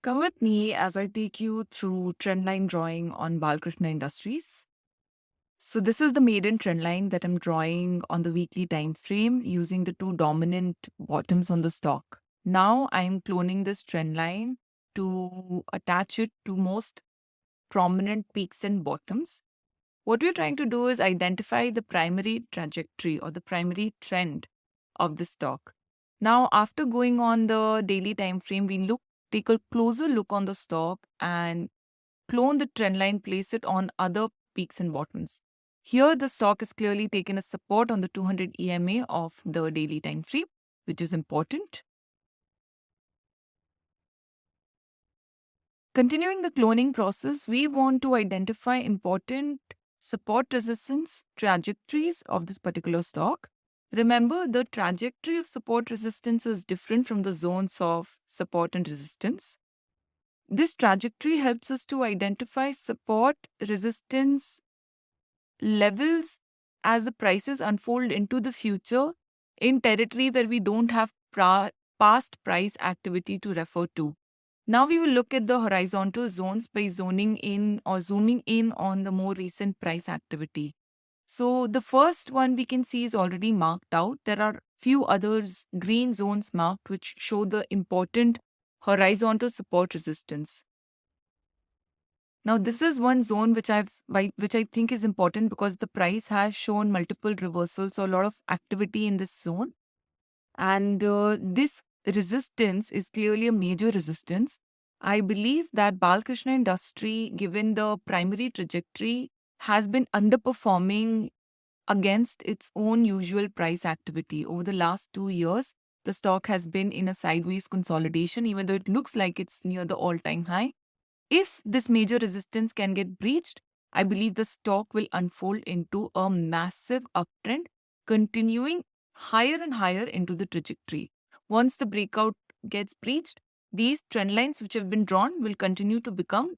Come with me as I take you through trendline drawing on Balkrishna Industries. So this is the maiden trendline that I'm drawing on the weekly time frame using the two dominant bottoms on the stock. Now I'm cloning this trendline to attach it to most prominent peaks and bottoms. What we're trying to do is identify the primary trajectory or the primary trend of the stock. Now, after going on the daily time frame, we take a closer look on the stock and clone the trend line, place it on other peaks and bottoms. Here, the stock is clearly taken as support on the 200 EMA of the daily time frame, which is important. Continuing the cloning process, we want to identify important support resistance trajectories of this particular stock. Remember, the trajectory of support resistance is different from the zones of support and resistance. This trajectory helps us to identify support resistance levels as the prices unfold into the future in territory where we don't have past price activity to refer to. Now we will look at the horizontal zones by zoning in or zooming in on the more recent price activity. So the first one we can see is already marked out. There are few others green zones marked which show the important horizontal support resistance. Now this is one zone which I think is important because the price has shown multiple reversals, so a lot of activity in this zone. And this resistance is clearly a major resistance. I believe that Balkrishna industry, given the primary trajectory, has been underperforming against its own usual price activity. Over the last 2 years, the stock has been in a sideways consolidation, even though it looks like it's near the all-time high. If this major resistance can get breached, I believe the stock will unfold into a massive uptrend, continuing higher and higher into the trajectory. Once the breakout gets breached, these trend lines which have been drawn will continue to become